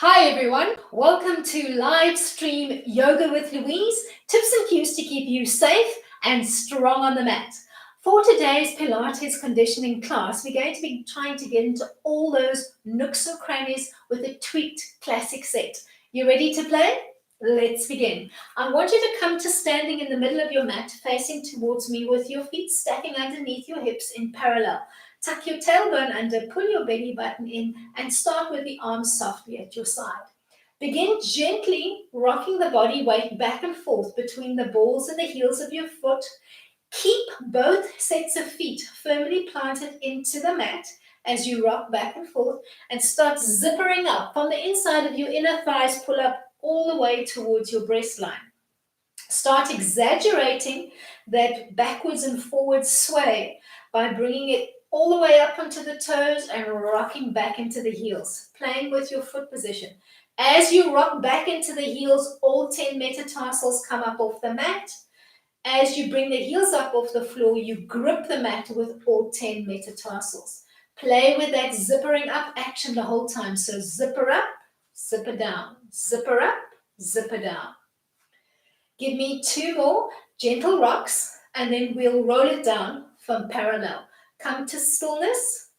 Hi everyone, welcome to live stream Yoga with Louise, tips and cues to keep you safe and strong on the mat. For today's Pilates conditioning class, we're going to be trying to get into all those nooks and crannies with a tweaked classic set. You ready to play? Let's begin. I want you to come to standing in the middle of your mat, facing towards me with your feet stacking underneath your hips in parallel. Tuck your tailbone under, pull your belly button in, and start with the arms softly at your side. Begin gently rocking the body weight back and forth between the balls and the heels of your foot. Keep both sets of feet firmly planted into the mat as you rock back and forth, and start zippering up from the inside of your inner thighs. Pull up all the way towards your breast line. Start exaggerating that backwards and forwards sway by bringing it all the way up onto the toes and rocking back into the heels, playing with your foot position. As you rock back into the heels, all 10 metatarsals come up off the mat. As you bring the heels up off the floor, you grip the mat with all 10 metatarsals. Play with that zippering up action the whole time. So zipper up, zipper down, zipper up, zipper down. Give me 2 more gentle rocks, and then we'll roll it down from parallel. Come to stillness,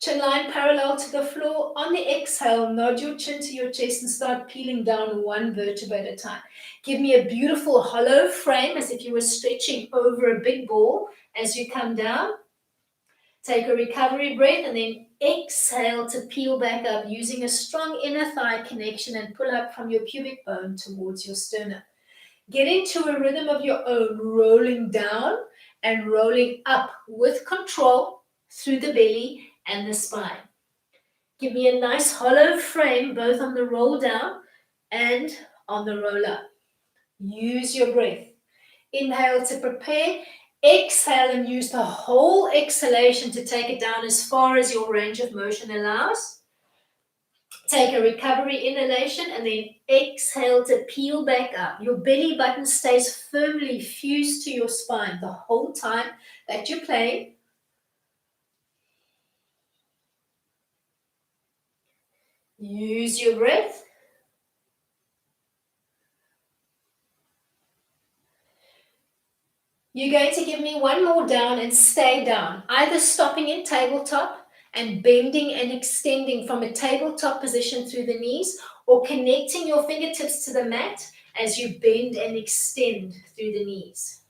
chin line parallel to the floor. On the exhale, nod your chin to your chest and start peeling down one vertebra at a time. Give me a beautiful hollow frame as if you were stretching over a big ball as you come down. Take a recovery breath and then exhale to peel back up using a strong inner thigh connection and pull up from your pubic bone towards your sternum. Get into a rhythm of your own, rolling down and rolling up with control through the belly and the spine. Give me a nice hollow frame both on the roll down and on the roll up. Use your breath. Inhale to prepare. Exhale and use the whole exhalation to take it down as far as your range of motion allows. Take a recovery inhalation and then exhale to peel back up. Your belly button stays firmly fused to your spine the whole time that you play. Use your breath. You're going to give me one more down and stay down, either stopping in tabletop and bending and extending from a tabletop position through the knees, or connecting your fingertips to the mat as you bend and extend through the knees.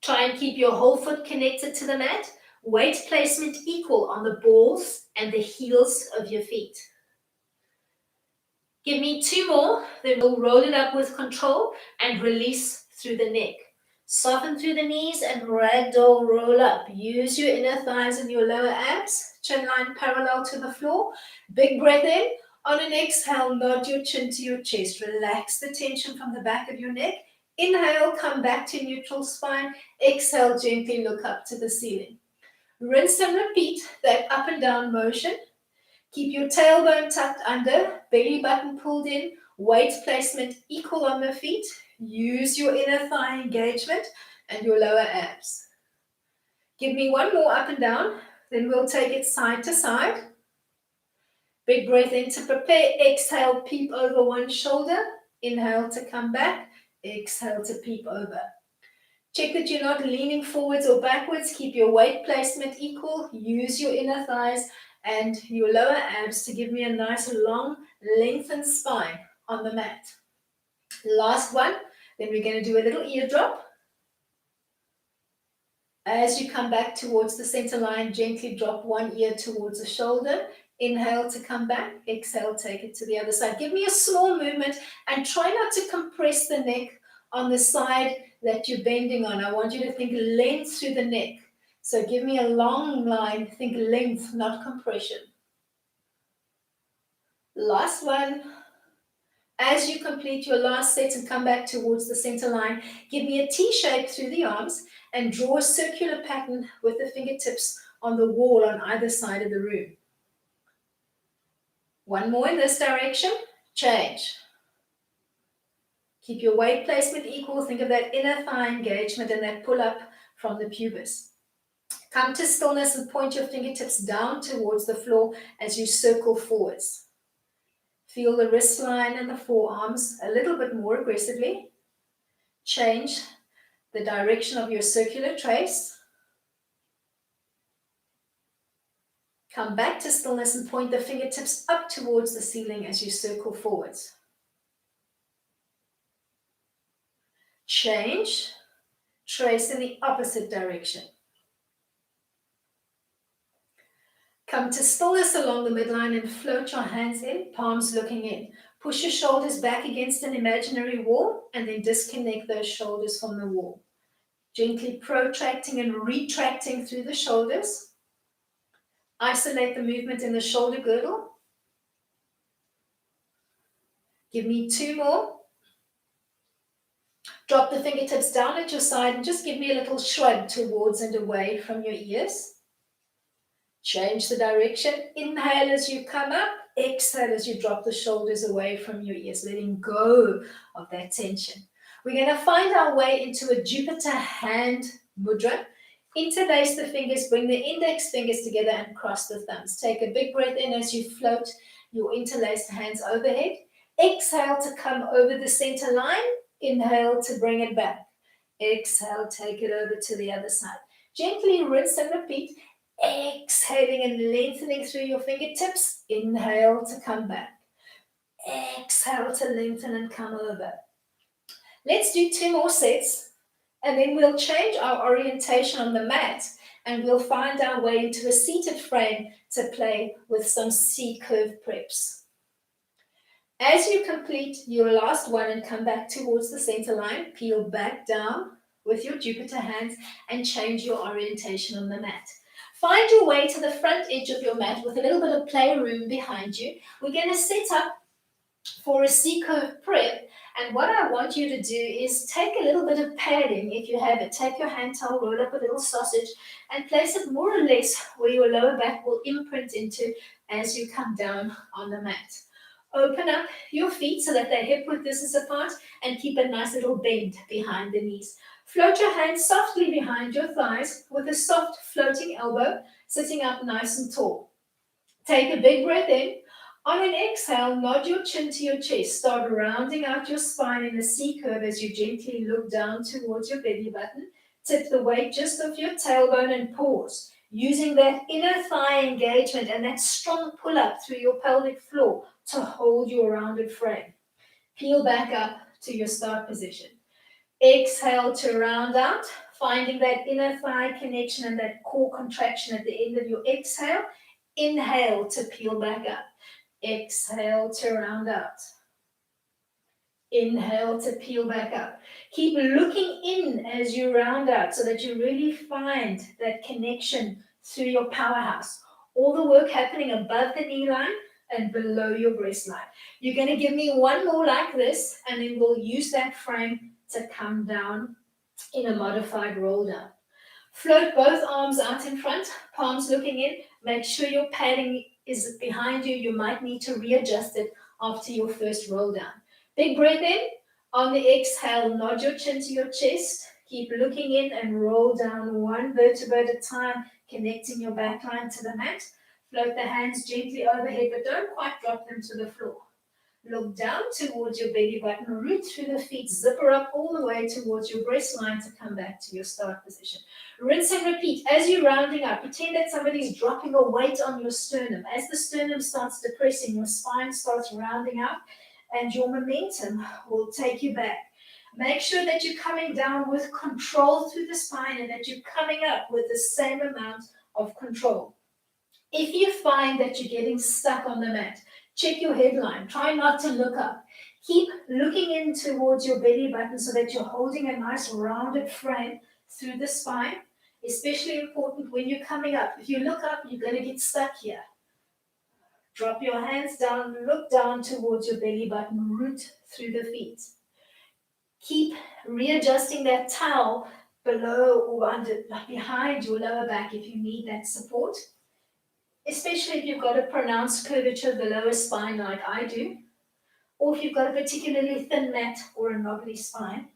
Try and keep your whole foot connected to the mat. Weight placement equal on the balls and the heels of your feet. Give me 2 more, then we'll roll it up with control and release through the neck. Soften through the knees and ragdoll roll up. Use your inner thighs and your lower abs. Chin line parallel to the floor. Big breath in. On an exhale, nod your chin to your chest. Relax the tension from the back of your neck. Inhale, come back to neutral spine. Exhale, gently look up to the ceiling. Rinse and repeat that up and down motion. Keep your tailbone tucked under, belly button pulled in, weight placement equal on the feet. Use your inner thigh engagement and your lower abs. Give me 1 more up and down, then we'll take it side to side. Big breath in to prepare. Exhale, peep over one shoulder. Inhale to come back. Exhale to peep over. Check that you're not leaning forwards or backwards. Keep your weight placement equal. Use your inner thighs and your lower abs to give me a nice long lengthened spine on the mat. Last one, then we're going to do a little eardrop. As you come back towards the center line, gently drop one ear towards the shoulder. Inhale to come back. Exhale, take it to the other side. Give me a small movement and try not to compress the neck on the side that you're bending on. I want you to think length through the neck. So give me a long line. Think length, not compression. Last one. As you complete your last set and come back towards the center line, give me a T shape through the arms and draw a circular pattern with the fingertips on the wall on either side of the room. One more in this direction. Change. Keep your weight placement equal. Think of that inner thigh engagement and that pull up from the pubis. Come to stillness and point your fingertips down towards the floor as you circle forwards. Feel the wrist line and the forearms a little bit more aggressively. Change the direction of your circular trace. Come back to stillness and point the fingertips up towards the ceiling as you circle forwards. Change, trace in the opposite direction. Come to stillness along the midline and float your hands in, palms looking in. Push your shoulders back against an imaginary wall and then disconnect those shoulders from the wall. Gently protracting and retracting through the shoulders. Isolate the movement in the shoulder girdle. Give me 2 more. Drop the fingertips down at your side and just give me a little shrug towards and away from your ears. Change the direction. Inhale as you come up. Exhale as you drop the shoulders away from your ears, letting go of that tension. We're going to find our way into a Jupiter hand mudra. Interlace the fingers, bring the index fingers together and cross the thumbs. Take a big breath in as you float your interlaced hands overhead. Exhale to come over the center line. Inhale to bring it back. Exhale, take it over to the other side. Gently rinse and repeat. Exhaling and lengthening through your fingertips. Inhale to come back. Exhale to lengthen and come over. Let's do 2 more sets and then we'll change our orientation on the mat and we'll find our way into a seated frame to play with some C-curve preps. As you complete your last one and come back towards the center line, peel back down with your Jupiter hands and change your orientation on the mat. Find your way to the front edge of your mat with a little bit of playroom behind you. We're going to set up for a C-curve prep, and what I want you to do is take a little bit of padding, if you have it. Take your hand towel, roll up a little sausage, and place it more or less where your lower back will imprint into as you come down on the mat. Open up your feet so that they're hip-width distance apart and keep a nice little bend behind the knees. Float your hands softly behind your thighs with a soft floating elbow, sitting up nice and tall. Take a big breath in. On an exhale, nod your chin to your chest. Start rounding out your spine in a C-curve as you gently look down towards your belly button. Tip the weight just off your tailbone and pause, using that inner thigh engagement and that strong pull-up through your pelvic floor to hold your rounded frame. Peel back up to your start position. Exhale to round out, finding that inner thigh connection and that core contraction at the end of your exhale. Inhale to peel back up. Exhale to round out. Inhale to peel back up. Keep looking in as you round out so that you really find that connection through your powerhouse. All the work happening above the knee line and below your breast line. You're going to give me 1 more like this, and then we'll use that frame to come down in a modified roll down. Float both arms out in front, palms looking in. Make sure your padding is behind you. You might need to readjust it after your first roll down. Big breath in. On the exhale, nod your chin to your chest. Keep looking in and roll down 1 vertebra at a time, connecting your back line to the mat. Float the hands gently overhead, but don't quite drop them to the floor. Look down towards your belly button, root through the feet, zipper up all the way towards your breast line to come back to your start position. Rinse and repeat. As you're rounding up, pretend that somebody's dropping a weight on your sternum. As the sternum starts depressing, your spine starts rounding up, and your momentum will take you back. Make sure that you're coming down with control through the spine and that you're coming up with the same amount of control. If you find that you're getting stuck on the mat, check your headline. Try not to look up. Keep looking in towards your belly button so that you're holding a nice rounded frame through the spine. Especially important when you're coming up. If you look up, you're going to get stuck here. Drop your hands down, look down towards your belly button, root through the feet. Keep readjusting that towel below or under, behind your lower back if you need that support. Especially if you've got a pronounced curvature of the lower spine like I do, or if you've got a particularly thin mat or a knobbly spine.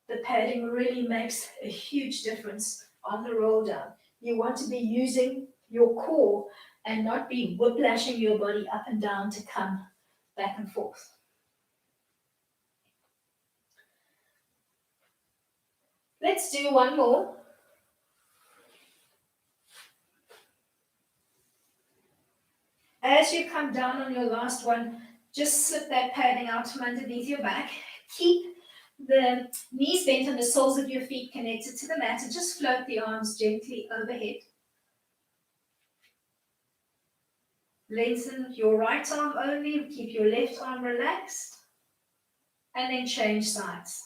The padding really makes a huge difference on the roll down. You want to be using your core and not be whiplashing your body up and down to come back and forth. Let's do one more. As you come down on your last one, just slip that padding out from underneath your back. Keep the knees bent and the soles of your feet connected to the mat, and just float the arms gently overhead. Lengthen your right arm only, keep your left arm relaxed, and then change sides.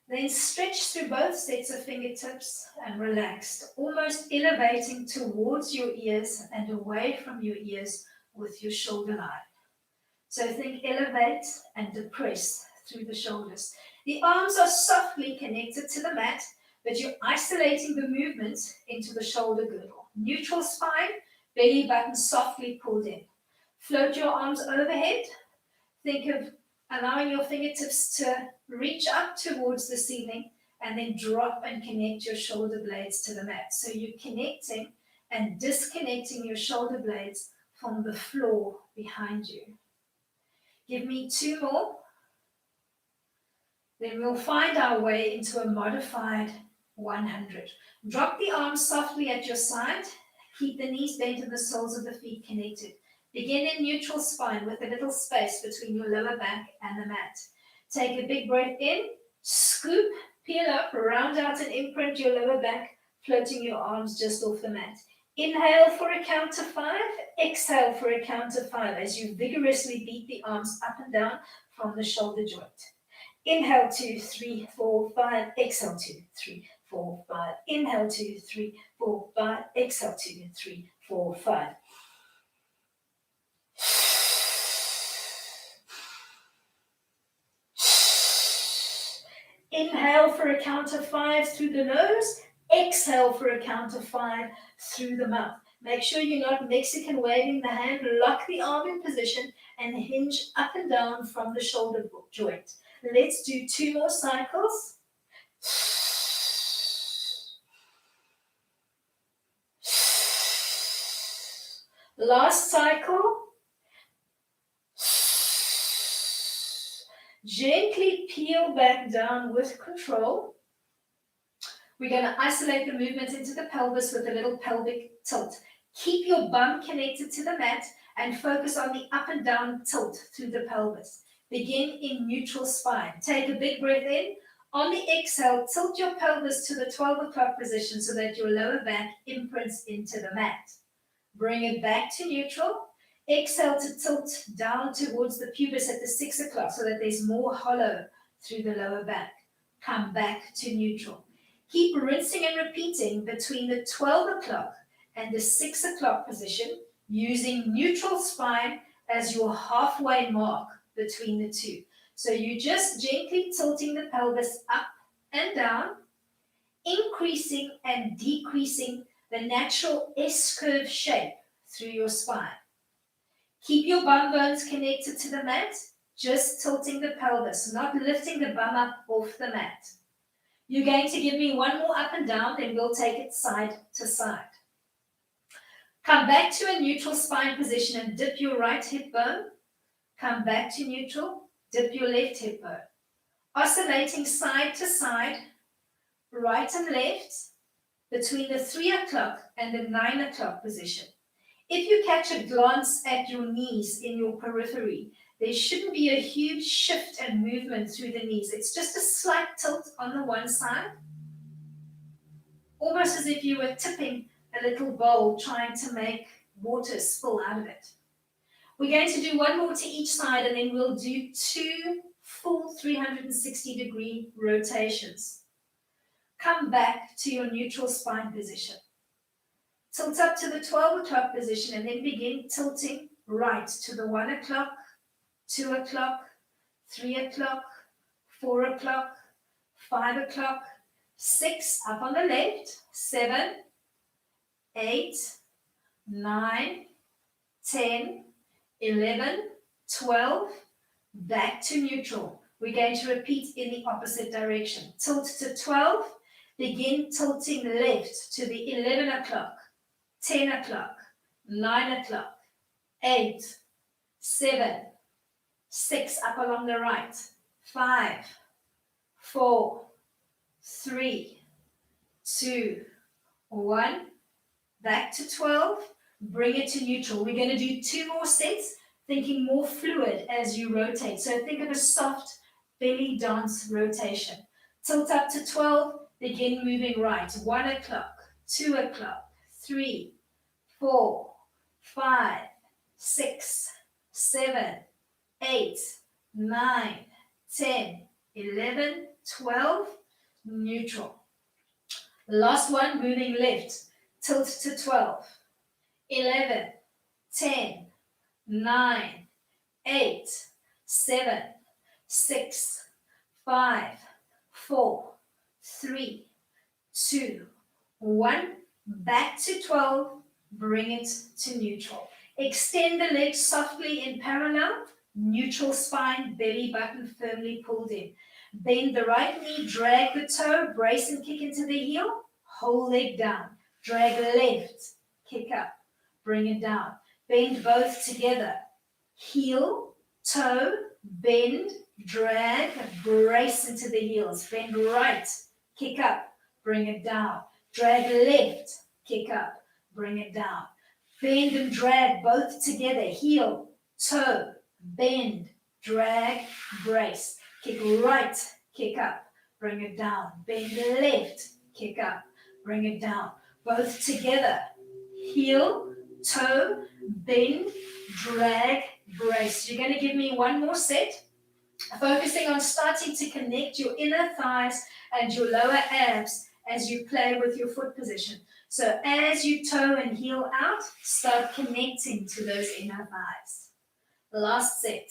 Then stretch through both sets of fingertips and relaxed, almost elevating towards your ears and away from your ears with your shoulder line. So think elevate and depress through the shoulders. The arms are softly connected to the mat, but you're isolating the movement into the shoulder girdle. Neutral spine, belly button softly pulled in. Float your arms overhead. Think of allowing your fingertips to reach up towards the ceiling and then drop and connect your shoulder blades to the mat. So you're connecting and disconnecting your shoulder blades from the floor behind you. Give me two more. Then we'll find our way into a modified 100. Drop the arms softly at your side. Keep the knees bent and the soles of the feet connected. Begin in neutral spine with a little space between your lower back and the mat. Take a big breath in, scoop, peel up, round out and imprint your lower back, floating your arms just off the mat. Inhale for a count of 5, exhale for a count of 5 as you vigorously beat the arms up and down from the shoulder joint. Inhale 2, 3, 4, 5, exhale 2, 3, 4, 5. Inhale 2, 3, 4, 5, exhale 2, 3, 4, 5. Inhale for a count of 5 through the nose. Exhale for a count of 5 through the mouth. Make sure you're not Mexican waving the hand. Lock the arm in position and hinge up and down from the shoulder joint. Let's do 2 more cycles. Last cycle. Gently peel back down with control. We're going to isolate the movement into the pelvis with a little pelvic tilt. Keep your bum connected to the mat and focus on the up and down tilt through the pelvis. Begin in neutral spine. Take a big breath in. On the exhale, tilt your pelvis to the 12 o'clock position so that your lower back imprints into the mat. Bring it back to neutral. Exhale to tilt down towards the pubis at the 6 o'clock so that there's more hollow through the lower back. Come back to neutral. Keep rinsing and repeating between the 12 o'clock and the 6 o'clock position using neutral spine as your halfway mark between the two. So you're just gently tilting the pelvis up and down, increasing and decreasing the natural S-curve shape through your spine. Keep your bum bones connected to the mat, just tilting the pelvis, not lifting the bum up off the mat. You're going to give me one more up and down, then we'll take it side to side. Come back to a neutral spine position and dip your right hip bone. Come back to neutral, dip your left hip bone. Oscillating side to side, right and left, between the 3 o'clock and the 9 o'clock position. If you catch a glance at your knees in your periphery, there shouldn't be a huge shift and movement through the knees. It's just a slight tilt on the one side, almost as if you were tipping a little bowl trying to make water spill out of it. We're going to do one more to each side, and then we'll do 2 full 360-degree rotations. Come back to your neutral spine position. Tilt up to the 12 o'clock position and then begin tilting right to the 1 o'clock, 2 o'clock, 3 o'clock, 4 o'clock, 5 o'clock, 6 up on the left, 7, 8, 9, 10, 11, 12, back to neutral. We're going to repeat in the opposite direction. Tilt to 12, begin tilting left to the 11 o'clock, 10 o'clock, 9 o'clock, 8, 7, 6, up along the right, 5, 4, 3, 2, 1, back to 12, bring it to neutral. We're going to do 2 more sets, thinking more fluid as you rotate. So think of a soft belly dance rotation. Tilt up to 12, begin moving right. 1 o'clock, 2 o'clock, 3, 4, 5, 6, 7, 8, 9, 10, 11, 12, neutral. Last one, moving left. Tilt to 12, 11, 10, 9, 8, 7, 6, 5, 4, 3, 2, 1. Back to 12. Bring it to neutral. Extend the legs softly in parallel. Neutral spine, belly button firmly pulled in. Bend the right knee, drag the toe, brace and kick into the heel. Whole leg down. Drag left, kick up, bring it down. Bend both together. Heel, toe, bend, drag, brace into the heels. Bend right, kick up, bring it down. Drag left, kick up, bring it down. Bend and drag both together. Heel, toe, bend, drag, brace. Kick right, kick up, bring it down. Bend left, kick up, bring it down. Both together. Heel, toe, bend, drag, brace. You're going to give me 1 more set, focusing on starting to connect your inner thighs and your lower abs as you play with your foot position. So as you toe and heel out, start connecting to those inner thighs. Last set.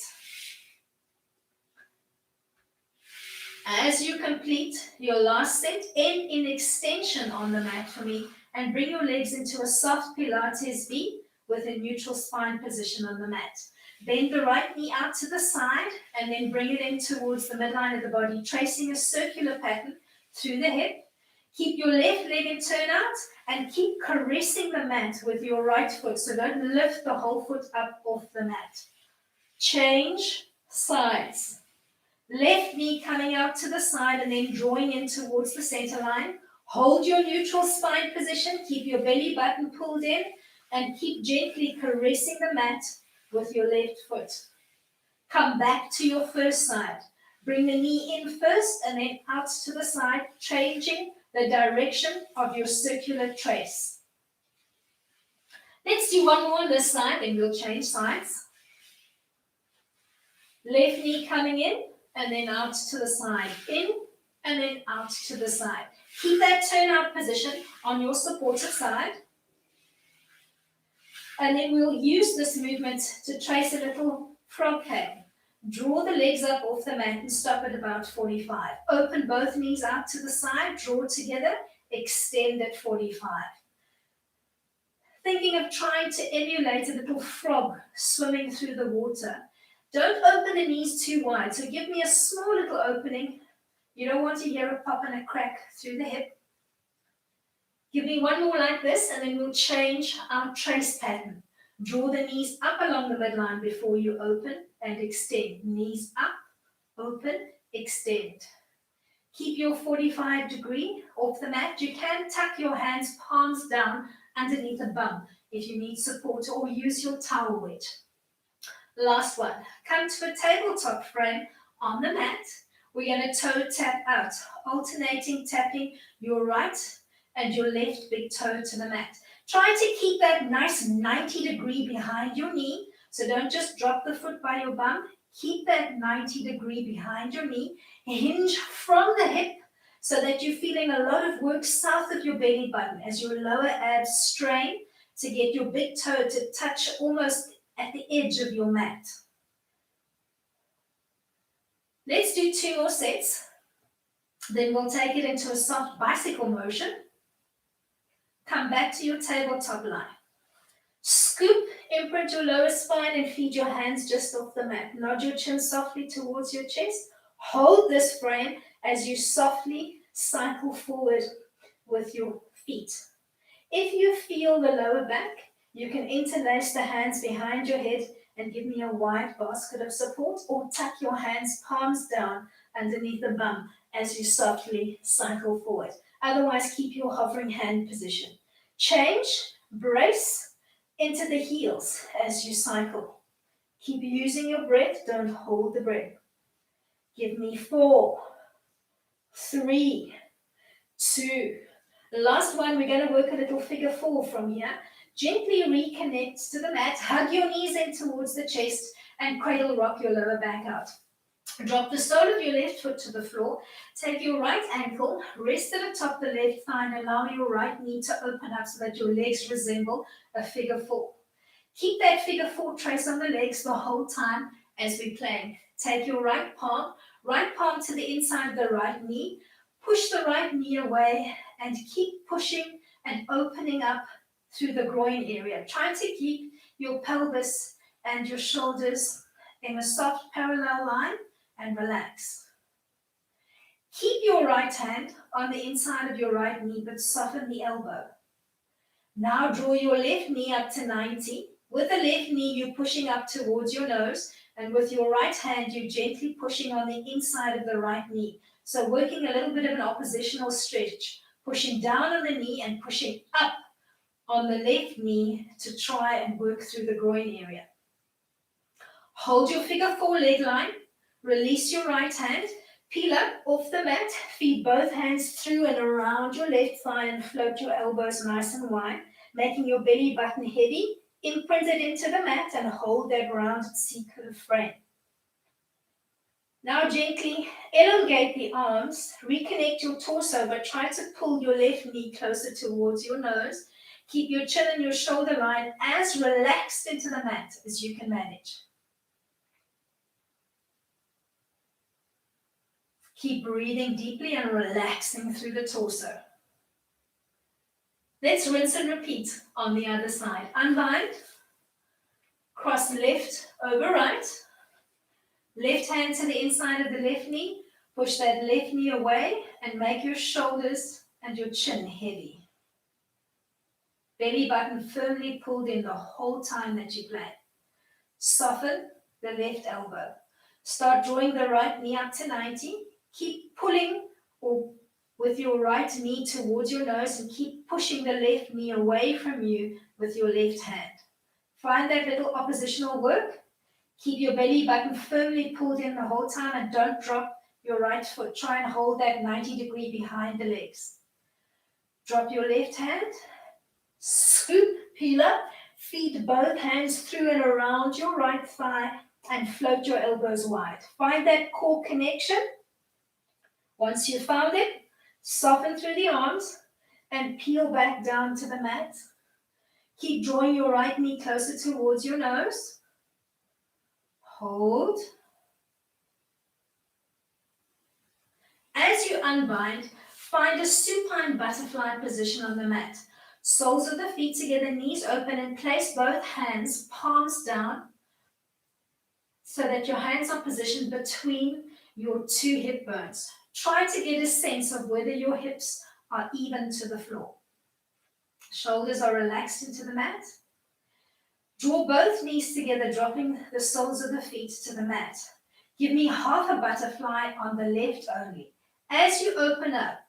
As you complete your last set, end in extension on the mat for me and bring your legs into a soft Pilates V with a neutral spine position on the mat. Bend the right knee out to the side and then bring it in towards the midline of the body, tracing a circular pattern through the hip. Keep your left leg in turnout and keep caressing the mat with your right foot. So don't lift the whole foot up off the mat. Change sides. Left knee coming out to the side and then drawing in towards the center line. Hold your neutral spine position. Keep your belly button pulled in and keep gently caressing the mat with your left foot. Come back to your first side. Bring the knee in first and then out to the side, changing the direction of your circular trace. Let's do 1 more on this side, then we'll change sides. Left knee coming in and then out to the side. In and then out to the side. Keep that turnout position on your supported side. And then we'll use this movement to trace a little frog cake. Draw the legs up off the mat and stop at about 45. Open both knees out to the side, draw together, extend at 45. Thinking of trying to emulate a little frog swimming through the water. Don't open the knees too wide, so give me a small little opening. You don't want to hear a pop and a crack through the hip. Give me 1 more like this, and then we'll change our trace pattern. Draw the knees up along the midline before you open and extend. Knees up, open, extend. Keep your 45-degree off the mat. You can tuck your hands, palms down underneath the bum if you need support, or use your towel wedge. Last one. Come to a tabletop frame on the mat. We're going to toe tap out, alternating tapping your right and your left big toe to the mat. Try to keep that nice 90-degree behind your knee. So don't just drop the foot by your bum. Keep that 90-degree behind your knee. Hinge from the hip so that you're feeling a lot of work south of your belly button as your lower abs strain to get your big toe to touch almost at the edge of your mat. Let's do 2 more sets. Then we'll take it into a soft bicycle motion. Come back to your tabletop line. Scoop, imprint your lower spine and feed your hands just off the mat. Nod your chin softly towards your chest. Hold this frame as you softly cycle forward with your feet. If you feel the lower back, You can interlace the hands behind your head and give me a wide basket of support, or tuck your hands palms down underneath the bum as you softly cycle forward. Otherwise, keep your hovering hand position. Change, brace into the heels as you cycle. Keep using your breath, don't hold the breath. Give me 4, 3, 2. Last one, we're going to work a little figure 4 from here. Gently reconnect to the mat, hug your knees in towards the chest, and cradle rock your lower back out. Drop the sole of your left foot to the floor. Take your right ankle, rest it atop the left thigh, and allow your right knee to open up so that your legs resemble a figure 4. Keep that figure 4 trace on the legs the whole time as we play. Take your right palm to the inside of the right knee. Push the right knee away and keep pushing and opening up through the groin area. Try to keep your pelvis and your shoulders in a soft parallel line and relax. Keep your right hand on the inside of your right knee, but soften the elbow. Now draw your left knee up to 90. With the left knee, you're pushing up towards your nose, and with your right hand, you're gently pushing on the inside of the right knee. So working a little bit of an oppositional stretch, pushing down on the knee and pushing up on the left knee to try and work through the groin area. Hold your figure 4 leg line, release your right hand, peel up off the mat, feed both hands through and around your left thigh and float your elbows nice and wide, making your belly button heavy, imprint it into the mat and hold that rounded C-curve frame. Now gently elongate the arms, reconnect your torso, but try to pull your left knee closer towards your nose. Keep your chin and your shoulder line as relaxed into the mat as you can manage. Keep breathing deeply and relaxing through the torso. Let's rinse and repeat on the other side. Unbind, cross left over right, left hand to the inside of the left knee, push that left knee away and make your shoulders and your chin heavy. Belly button firmly pulled in the whole time that you play. Soften the left elbow. Start drawing the right knee up to 90. Keep pulling with your right knee towards your nose and keep pushing the left knee away from you with your left hand. Find that little oppositional work. Keep your belly button firmly pulled in the whole time and don't drop your right foot. Try and hold that 90-degree behind the legs. Drop your left hand, scoop, peel up, feed both hands through and around your right thigh and float your elbows wide. Find that core connection. Once you've found it, soften through the arms and peel back down to the mat. Keep drawing your right knee closer towards your nose. Hold. As you unbind, find a supine butterfly position on the mat. Soles of the feet together, knees open, and place both hands, palms down, so that your hands are positioned between your 2 hip bones. Try to get a sense of whether your hips are even to the floor. Shoulders are relaxed into the mat. Draw both knees together, dropping the soles of the feet to the mat. Give me half a butterfly on the left only. As you open up,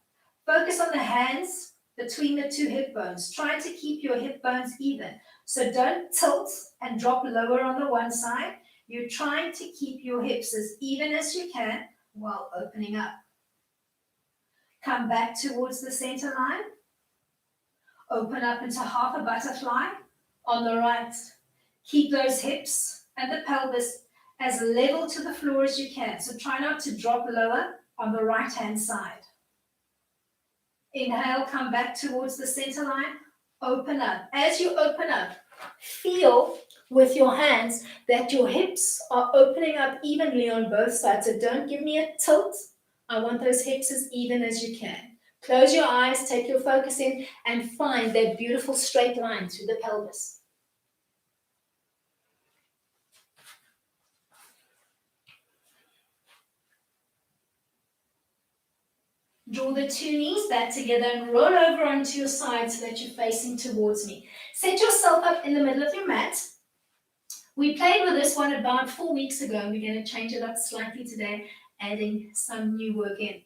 focus on the hands between the 2 hip bones. Try to keep your hip bones even. So don't tilt and drop lower on the one side. You're trying to keep your hips as even as you can while opening up. Come back towards the center line. Open up into half a butterfly on the right. Keep those hips and the pelvis as level to the floor as you can. So try not to drop lower on the right-hand side. Inhale, come back towards the center line. Open up. As you open up, feel with your hands that your hips are opening up evenly on both sides. So don't give me a tilt. I want those hips as even as you can. Close your eyes, take your focus in, and find that beautiful straight line through the pelvis. Draw the two knees back together and roll over onto your side so that you're facing towards me. Set yourself up in the middle of your mat. We played with this one about 4 weeks ago. We're going to change it up slightly today, adding some new work in.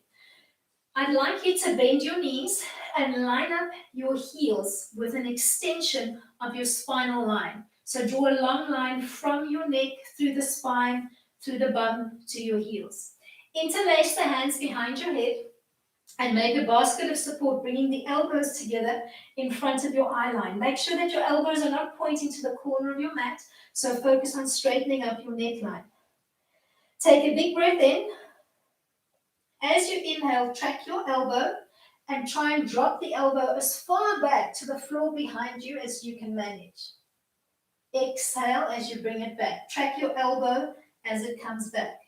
I'd like you to bend your knees and line up your heels with an extension of your spinal line. So draw a long line from your neck through the spine, through the bum to your heels. Interlace the hands behind your head and make a basket of support, bringing the elbows together in front of your eye line. Make sure that your elbows are not pointing to the corner of your mat, so focus on straightening up your neckline. Take a big breath in. As you inhale, track your elbow and try and drop the elbow as far back to the floor behind you as you can manage. Exhale as you bring it back. Track your elbow as it comes back.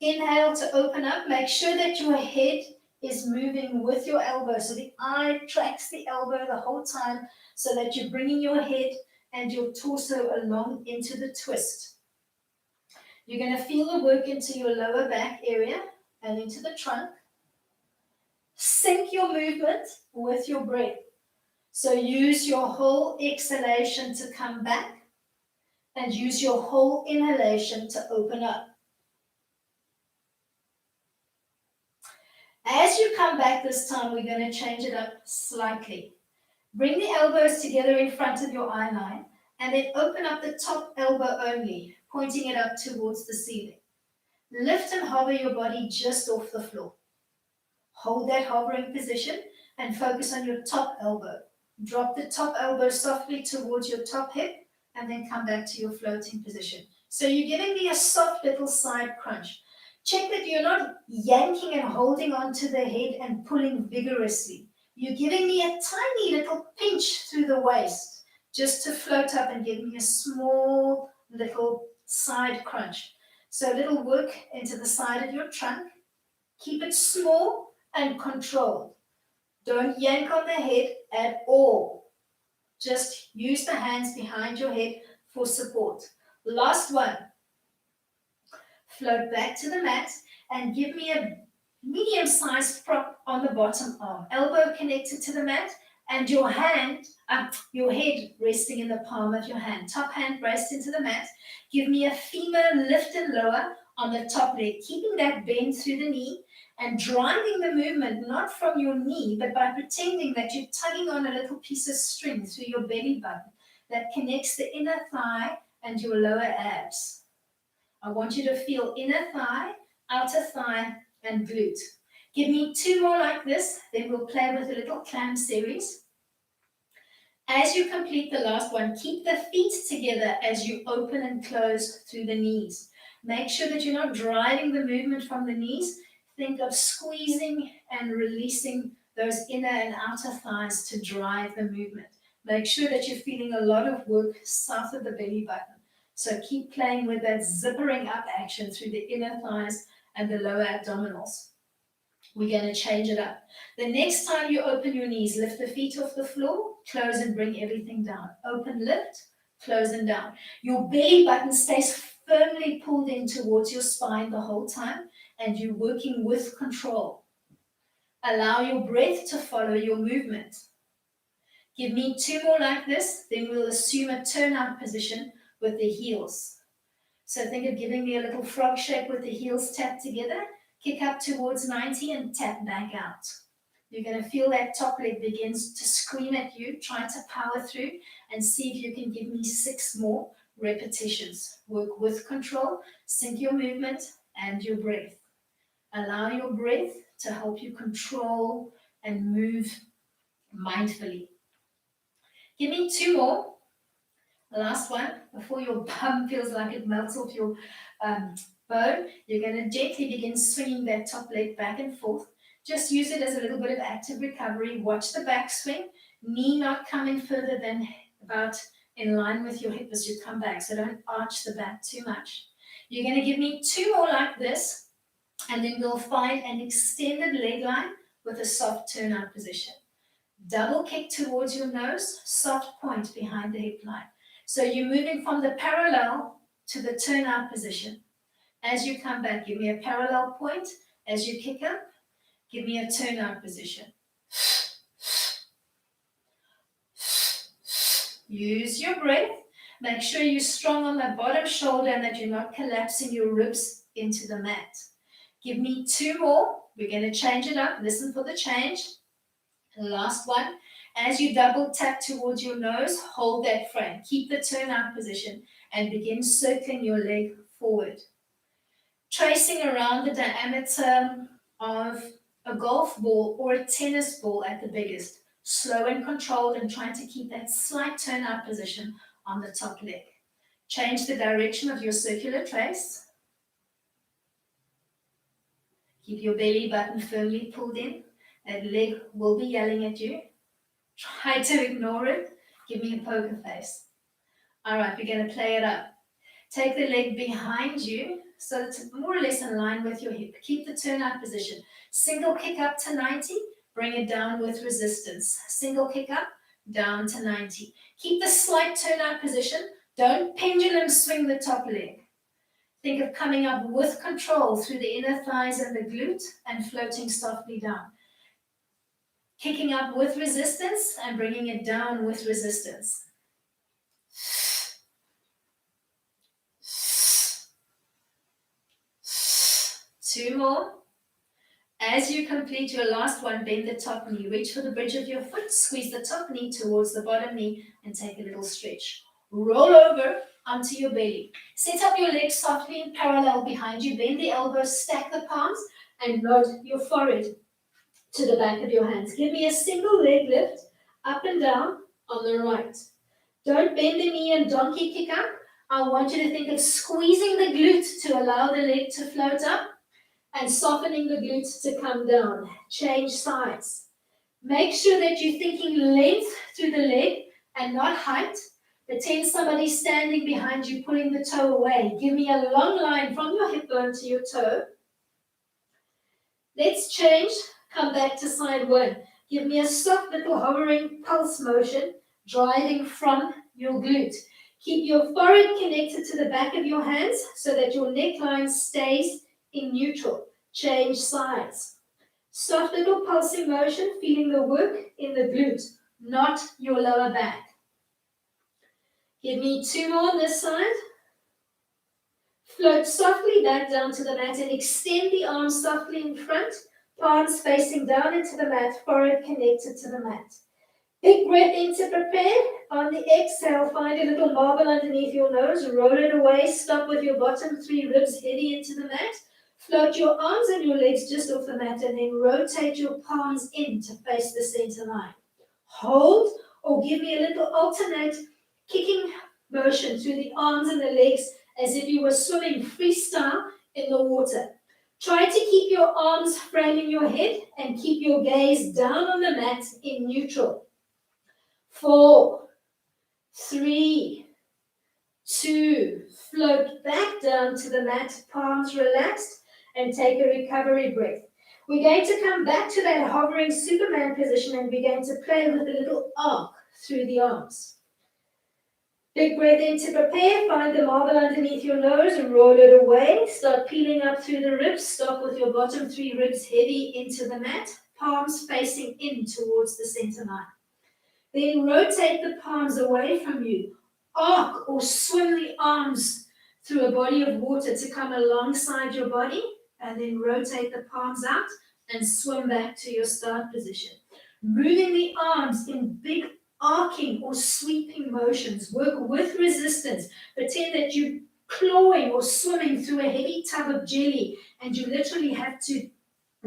Inhale to open up. Make sure that your head is moving with your elbow. So the eye tracks the elbow the whole time so that you're bringing your head and your torso along into the twist. You're going to feel the work into your lower back area and into the trunk. Sync your movement with your breath. So use your whole exhalation to come back and use your whole inhalation to open up. As you come back this time, we're going to change it up slightly. Bring the elbows together in front of your eye line and then open up the top elbow only, pointing it up towards the ceiling. Lift and hover your body just off the floor. Hold that hovering position and focus on your top elbow. Drop the top elbow softly towards your top hip and then come back to your floating position. So you're giving me a soft little side crunch. Check that you're not yanking and holding onto the head and pulling vigorously. You're giving me a tiny little pinch through the waist just to float up and give me a small little side crunch. So a little work into the side of your trunk. Keep it small and controlled. Don't yank on the head at all. Just use the hands behind your head for support. Last one. Float back to the mat and give me a medium-sized prop on the bottom arm. Elbow connected to the mat and your head resting in the palm of your hand. Top hand braced into the mat. Give me a femur lift and lower on the top leg, keeping that bend through the knee and driving the movement not from your knee, but by pretending that you're tugging on a little piece of string through your belly button that connects the inner thigh and your lower abs. I want you to feel inner thigh, outer thigh, and glute. Give me 2 more like this, then we'll play with a little clam series. As you complete the last one, keep the feet together as you open and close through the knees. Make sure that you're not driving the movement from the knees. Think of squeezing and releasing those inner and outer thighs to drive the movement. Make sure that you're feeling a lot of work south of the belly button. So keep playing with that zippering up action through the inner thighs and the lower abdominals. We're going to change it up. The next time you open your knees, lift the feet off the floor, close and bring everything down. Open, lift, close and down. Your belly button stays firmly pulled in towards your spine the whole time, and you're working with control. Allow your breath to follow your movement. Give me 2 more like this, then we'll assume a turnout position with the heels. So think of giving me a little frog shape with the heels tapped together. Kick up towards 90 and tap back out. You're going to feel that top leg begins to scream at you. Try to power through and see if you can give me 6 more repetitions. Work with control, sync your movement and your breath. Allow your breath to help you control and move mindfully. Give me 2 more. The last one, before your bum feels like it melts off your bone, you're going to gently begin swinging that top leg back and forth. Just use it as a little bit of active recovery. Watch the back swing. Knee not coming further than about in line with your hip as you come back. So don't arch the back too much. You're going to give me 2 more like this, and then we'll find an extended leg line with a soft turnout position. Double kick towards your nose, soft point behind the hip line. So you're moving from the parallel to the turnout position. As you come back, give me a parallel point as you kick up, Give me a turnout position. Use your breath. Make sure you're strong on the bottom shoulder and that you're not collapsing your ribs into the mat. Give me 2 more. We're going to change it up. Listen for the change. Last one. As you double tap towards your nose, hold that frame. Keep the turnout position and begin circling your leg forward. Tracing around the diameter of a golf ball or a tennis ball at the biggest. Slow and controlled and trying to keep that slight turnout position on the top leg. Change the direction of your circular trace. Keep your belly button firmly pulled in. That leg will be yelling at you. Try to ignore it. Give me a poker face. All right, we're going to play it up. Take the leg behind you so it's more or less in line with your hip. Keep the turnout position. Single kick up to 90. Bring it down with resistance. Single kick up, down to 90. Keep the slight turnout position. Don't pendulum swing the top leg. Think of coming up with control through the inner thighs and the glute and floating softly down. Kicking up with resistance and bringing it down with resistance. Two more. As you complete your last one, bend the top knee. Reach for the bridge of your foot. Squeeze the top knee towards the bottom knee and take a little stretch. Roll over onto your belly. Set up your legs softly in parallel behind you. Bend the elbows, stack the palms, and nod your forehead to the back of your hands. Give me a single leg lift up and down on the right. Don't bend the knee and donkey kick up. I want you to think of squeezing the glute to allow the leg to float up and softening the glutes to come down. Change sides. Make sure that you're thinking length through the leg and not height. Pretend somebody's standing behind you pulling the toe away. Give me a long line from your hip bone to your toe. Let's change. Come back to side one. Give me a soft little hovering pulse motion, driving from your glute. Keep your forehead connected to the back of your hands so that your neckline stays in neutral. Change sides. Soft little pulsing motion, feeling the work in the glute, not your lower back. Give me two more on this side. Float softly back down to the mat and extend the arms softly in front, palms facing down into the mat, forehead connected to the mat. Big breath in to prepare. On the exhale, find a little marble underneath your nose, roll it away, stop with your bottom three ribs heavy into the mat. Float your arms and your legs just off the mat and then rotate your palms in to face the center line. Hold or give me a little alternate kicking motion through the arms and the legs as if you were swimming freestyle in the water. Try to keep your arms framing your head and keep your gaze down on the mat in neutral. 4, 3, 2, float back down to the mat, palms relaxed, and take a recovery breath. We're going to come back to that hovering Superman position and we're going to play with a little arc through the arms. Big breath in to prepare, find the marble underneath your nose and roll it away. Start peeling up through the ribs, stop with your bottom three ribs heavy into the mat, palms facing in towards the center line. Then rotate the palms away from you. Arc or swim the arms through a body of water to come alongside your body, and then rotate the palms out and swim back to your start position. Moving the arms in big arcing or sweeping motions. Work with resistance. Pretend that you're clawing or swimming through a heavy tub of jelly, and you literally have to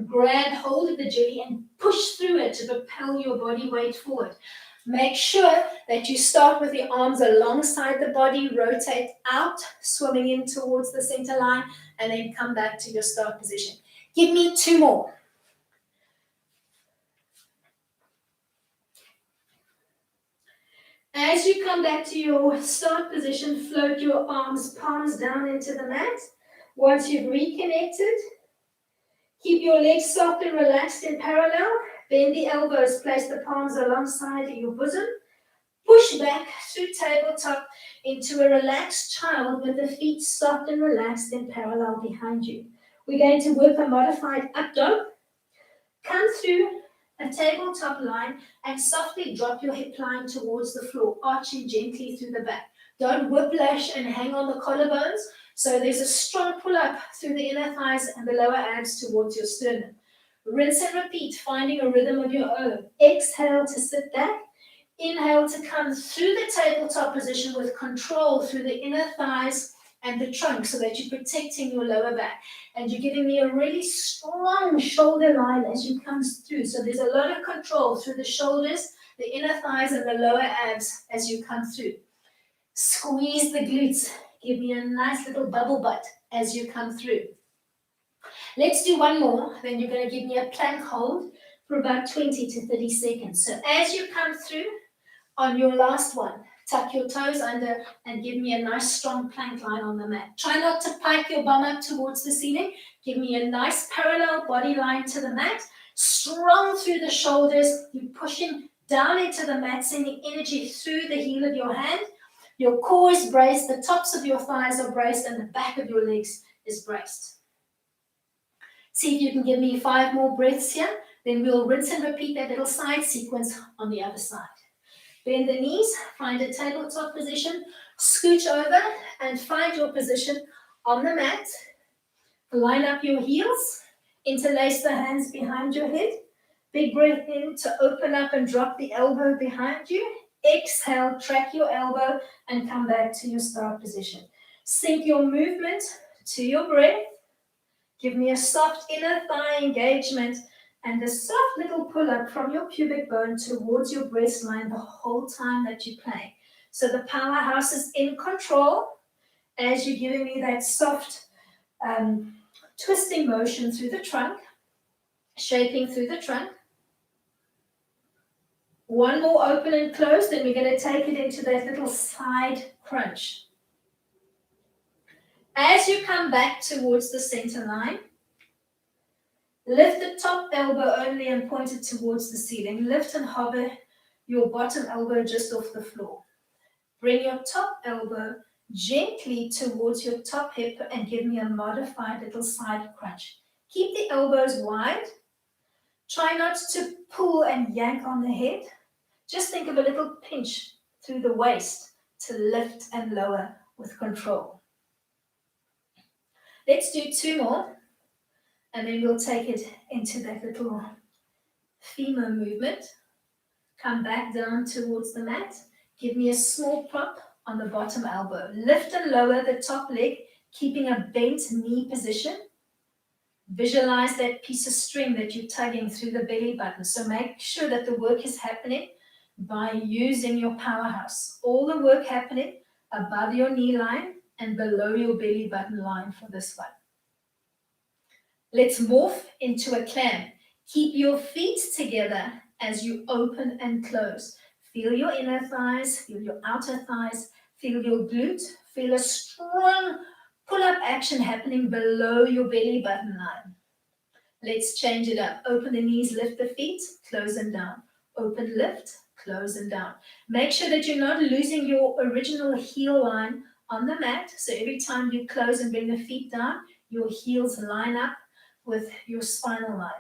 grab hold of the jelly and push through it to propel your body weight forward. Make sure that you start with the arms alongside the body, rotate out, swimming in towards the center line, and then come back to your start position. Give me two more. As you come back to your start position, float your arms, palms down into the mat. Once you've reconnected, keep your legs soft and relaxed in parallel. Bend the elbows, place the palms alongside your bosom. Push back through tabletop into a relaxed child with the feet soft and relaxed in parallel behind you. We're going to work a modified up dog. Come through a tabletop line and softly drop your hip line towards the floor, arching gently through the back. Don't whiplash and hang on the collarbones. So there's a strong pull up through the inner thighs and the lower abs towards your sternum. Rinse and repeat, finding a rhythm of your own. Exhale to sit back. Inhale to come through the tabletop position with control through the inner thighs and the trunk so that you're protecting your lower back. And you're giving me a really strong shoulder line as you come through. So there's a lot of control through the shoulders, the inner thighs, and the lower abs as you come through. Squeeze the glutes. Give me a nice little bubble butt as you come through. Let's do one more. Then you're going to give me a plank hold for about 20 to 30 seconds. So as you come through on your last one, tuck your toes under and give me a nice strong plank line on the mat. Try not to pike your bum up towards the ceiling. Give me a nice parallel body line to the mat. Strong through the shoulders. You're pushing down into the mat, sending energy through the heel of your hand. Your core is braced, the tops of your thighs are braced, and the back of your legs is braced. See if you can give me 5 more breaths here. Then we'll rinse and repeat that little side sequence on the other side. Bend the knees, find a tabletop position, scooch over and find your position on the mat. Line up your heels, interlace the hands behind your head. Big breath in to open up and drop the elbow behind you. Exhale, track your elbow and come back to your start position. Sync your movement to your breath. Give me a soft inner thigh engagement and a soft little pull-up from your pubic bone towards your breast line the whole time that you play. So the powerhouse is in control as you're giving me that soft twisting motion through the trunk, shaping through the trunk. One more open and close, then we're going to take it into that little side crunch. As you come back towards the center line, lift the top elbow only and point it towards the ceiling. Lift and hover your bottom elbow just off the floor. Bring your top elbow gently towards your top hip and give me a modified little side crunch. Keep the elbows wide. Try not to pull and yank on the head. Just think of a little pinch through the waist to lift and lower with control. Let's do 2 more, and then we'll take it into that little femur movement. Come back down towards the mat. Give me a small prop on the bottom elbow. Lift and lower the top leg, keeping a bent knee position. Visualize that piece of string that you're tugging through the belly button. So make sure that the work is happening by using your powerhouse. All the work happening above your knee line and below your belly button line for this one. Let's morph into a clam. Keep your feet together as you open and close. Feel your inner thighs, feel your outer thighs, feel your glute, feel a strong pull-up action happening below your belly button line. Let's change it up. Open the knees, lift the feet, close them down. Open, lift, close and down. Make sure that you're not losing your original heel line on the mat. So every time you close and bring the feet down, your heels line up with your spinal line.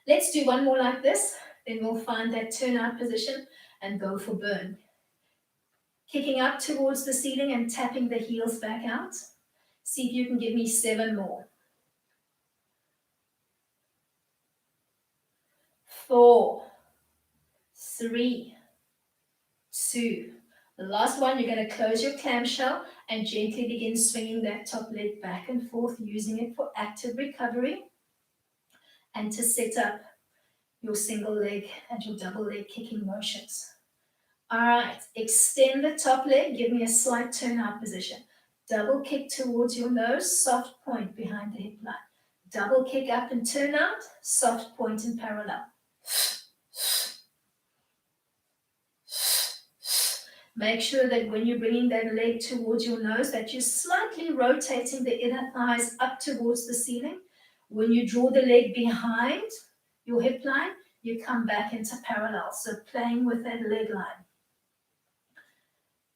Let's do one more like this. Then we'll find that turnout position and go for burn. Kicking up towards the ceiling and tapping the heels back out. See if you can give me 7 more. 4, 3, 2. The last one, you're going to close your clamshell and gently begin swinging that top leg back and forth, using it for active recovery and to set up your single leg and your double leg kicking motions. All right, extend the top leg, give me a slight turnout position. Double kick towards your nose, soft point behind the hip line. Double kick up and turn out, soft point in parallel. Make sure that when you're bringing that leg towards your nose, that you're slightly rotating the inner thighs up towards the ceiling. When you draw the leg behind your hip line, you come back into parallel. So playing with that leg line.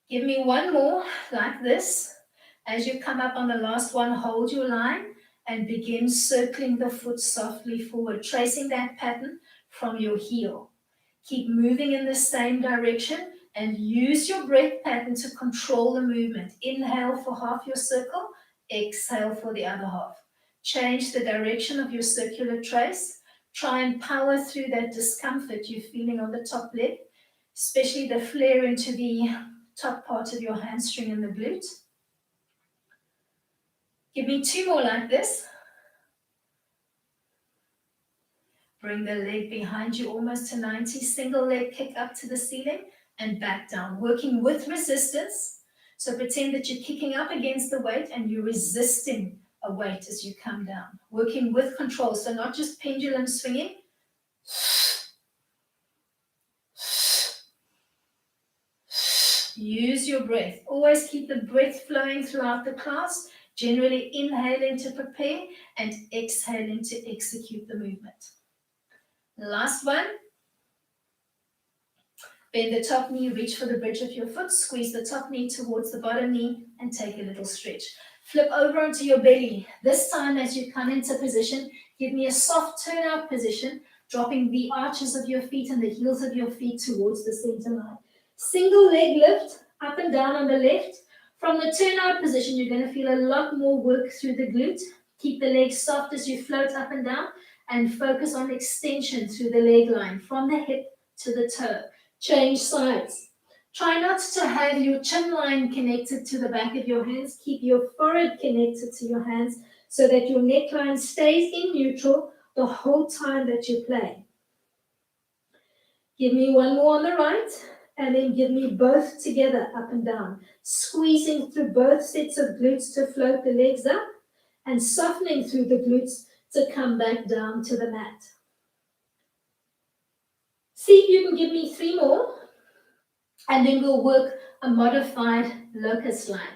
Give me one more like this. As you come up on the last one, hold your line and begin circling the foot softly forward, tracing that pattern from your heel. Keep moving in the same direction and use your breath pattern to control the movement. Inhale for half your circle, exhale for the other half. Change the direction of your circular trace. Try and power through that discomfort you're feeling on the top leg, especially the flare into the top part of your hamstring and the glute. Give me 2 more like this. Bring the leg behind you almost to 90. Single leg kick up to the ceiling and back down, working with resistance. So pretend that you're kicking up against the weight and you're resisting a weight as you come down. Working with control, so not just pendulum swinging. Use your breath. Always keep the breath flowing throughout the class, generally inhaling to prepare and exhaling to execute the movement. Last one. Bend the top knee, reach for the bridge of your foot, squeeze the top knee towards the bottom knee and take a little stretch. Flip over onto your belly. This time as you come into position, give me a soft turnout position, dropping the arches of your feet and the heels of your feet towards the center line. Single leg lift, up and down on the left. From the turnout position, you're going to feel a lot more work through the glute. Keep the legs soft as you float up and down and focus on extension through the leg line from the hip to the toe. Change sides. Try not to have your chin line connected to the back of your hands. Keep your forehead connected to your hands so that your neckline stays in neutral the whole time that you play. Give me one more on the right, and then give me both together up and down. Squeezing through both sets of glutes to float the legs up, and softening through the glutes to come back down to the mat. See if you can give me 3 more, and then we'll work a modified locust line.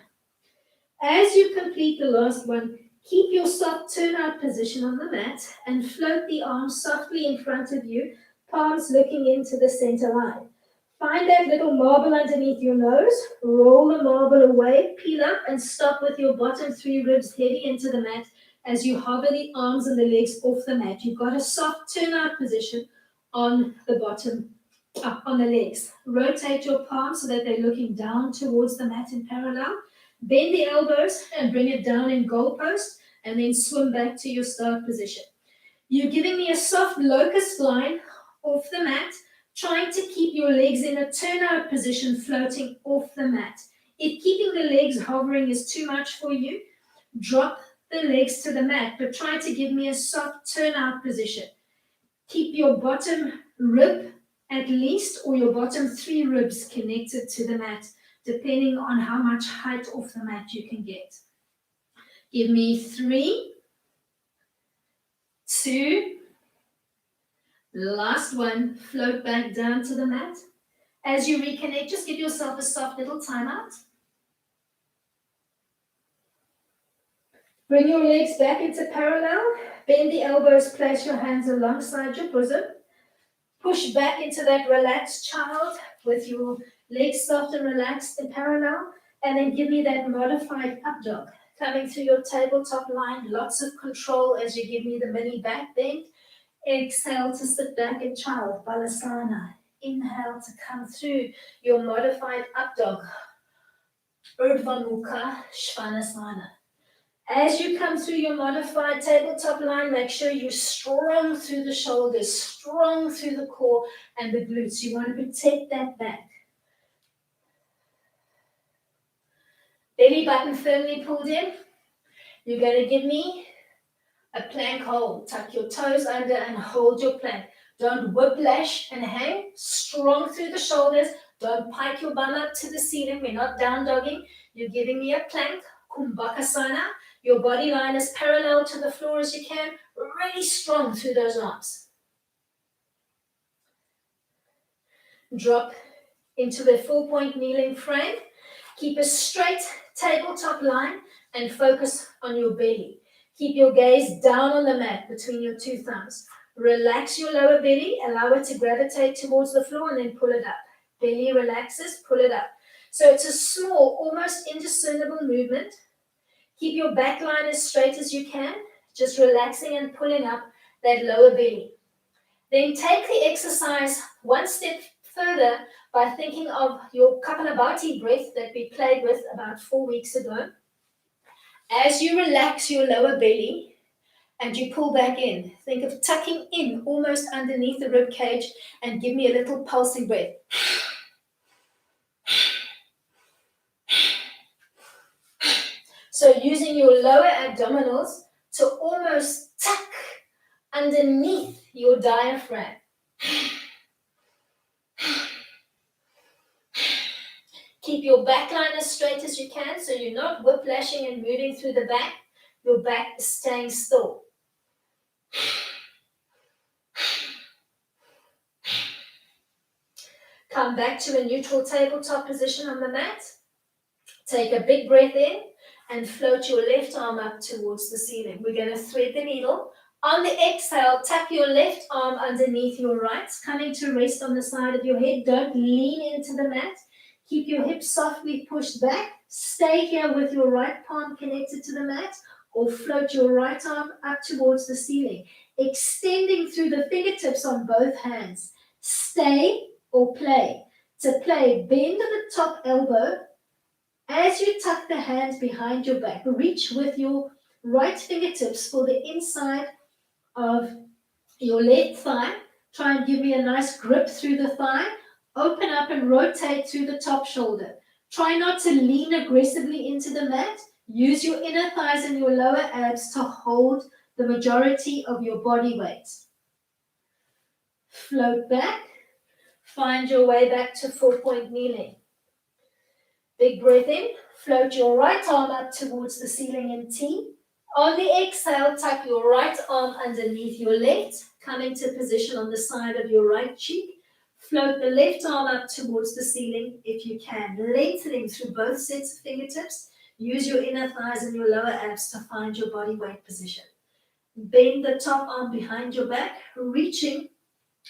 As you complete the last one, keep your soft turnout position on the mat and float the arms softly in front of you, palms looking into the center line. Find that little marble underneath your nose, roll the marble away, peel up and stop with your bottom 3 ribs heavy into the mat as you hover the arms and the legs off the mat. You've got a soft turnout position on the bottom, on the legs. Rotate your palms so that they're looking down towards the mat in parallel. Bend the elbows and bring it down in goalpost and then swim back to your start position. You're giving me a soft locust line off the mat, trying to keep your legs in a turnout position floating off the mat. If keeping the legs hovering is too much for you, drop the legs to the mat, but try to give me a soft turnout position. Keep your bottom rib at least, or your bottom 3 ribs connected to the mat, depending on how much height off the mat you can get. Give me 3, 2, last one, float back down to the mat. As you reconnect, just give yourself a soft little timeout. Bring your legs back into parallel, bend the elbows, place your hands alongside your bosom. Push back into that relaxed child with your legs soft and relaxed in parallel, and then give me that modified up dog. Coming through your tabletop line, lots of control as you give me the mini back bend. Exhale to sit back in child, balasana. Inhale to come through your modified up dog, Urdhva Mukha Svanasana. As you come through your modified tabletop line, make sure you're strong through the shoulders, strong through the core and the glutes. You want to protect that back. Belly button firmly pulled in. You're going to give me a plank hold. Tuck your toes under and hold your plank. Don't whiplash and hang. Strong through the shoulders. Don't pike your bum up to the ceiling. We're not down dogging. You're giving me a plank, Kumbhakasana. Your body line is parallel to the floor as you can. Really strong through those arms. Drop into the 4-point kneeling frame. Keep a straight tabletop line and focus on your belly. Keep your gaze down on the mat between your 2 thumbs. Relax your lower belly. Allow it to gravitate towards the floor and then pull it up. Belly relaxes, pull it up. So it's a small, almost indiscernible movement. Keep your back line as straight as you can. just relaxing and pulling up that lower belly. Then take the exercise one step further by thinking of your Kapalabhati breath that we played with about 4 weeks ago. As you relax your lower belly and you pull back in, think of tucking in almost underneath the rib cage and give me a little pulsing breath. So using your lower abdominals to almost tuck underneath your diaphragm. Keep your back line as straight as you can so you're not whiplashing and moving through the back. Your back is staying still. Come back to a neutral tabletop position on the mat. Take a big breath in and float your left arm up towards the ceiling. We're going to thread the needle. On the exhale, tap your left arm underneath your right, coming to rest on the side of your head. Don't lean into the mat. Keep your hips softly pushed back. Stay here with your right palm connected to the mat, or float your right arm up towards the ceiling, extending through the fingertips on both hands. Stay or play. To play, bend the top elbow. As you tuck the hands behind your back, reach with your right fingertips for the inside of your left thigh. Try and give me a nice grip through the thigh. Open up and rotate through the top shoulder. Try not to lean aggressively into the mat. Use your inner thighs and your lower abs to hold the majority of your body weight. Float back. Find your way back to 4-point kneeling. Big breath in. Float your right arm up towards the ceiling in T. On the exhale, tuck your right arm underneath your left. Come into position on the side of your right cheek. Float the left arm up towards the ceiling if you can, lengthening through both sets of fingertips. Use your inner thighs and your lower abs to find your body weight position. Bend the top arm behind your back, reaching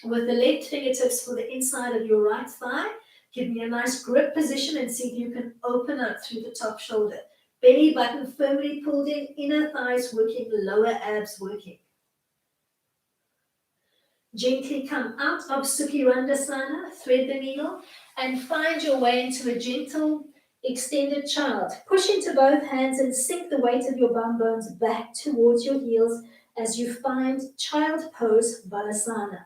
with the left fingertips for the inside of your right thigh. Give me a nice grip position and see if you can open up through the top shoulder. Belly button firmly pulled in, inner thighs working, lower abs working. Gently come out of Sukhi Randasana, thread the needle, and find your way into a gentle extended child. Push into both hands and sink the weight of your bum bones back towards your heels as you find child pose Balasana.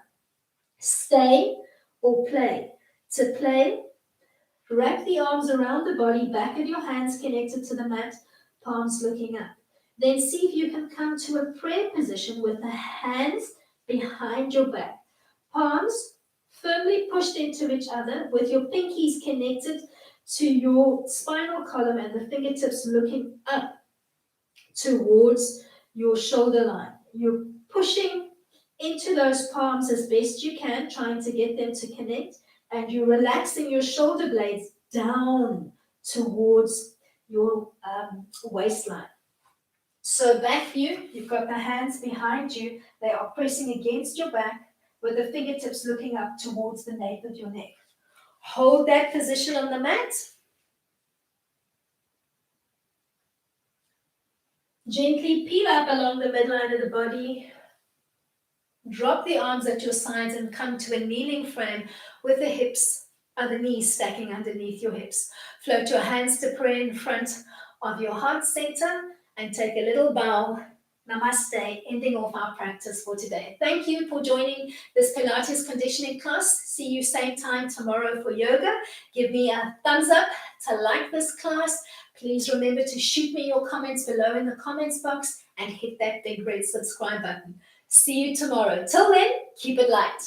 Stay or play. To play, wrap the arms around the body, back of your hands connected to the mat, palms looking up. Then see if you can come to a prayer position with the hands behind your back. Palms firmly pushed into each other with your pinkies connected to your spinal column and the fingertips looking up towards your shoulder line. You're pushing into those palms as best you can, trying to get them to connect, and you're relaxing your shoulder blades down towards your waistline. So back view, you've got the hands behind you. They are pressing against your back with the fingertips looking up towards the nape of your neck. Hold that position on the mat. Gently peel up along the midline of the body. Drop the arms at your sides and come to a kneeling frame with the hips and the knees stacking underneath your hips. Float your hands to prayer in front of your heart center and take a little bow. Namaste, ending off our practice for today. Thank you for joining this Pilates conditioning class. See you same time tomorrow for yoga. Give me a thumbs up to like this class. Please remember to shoot me your comments below in the comments box and hit that big red subscribe button. See you tomorrow. Till then, keep it light.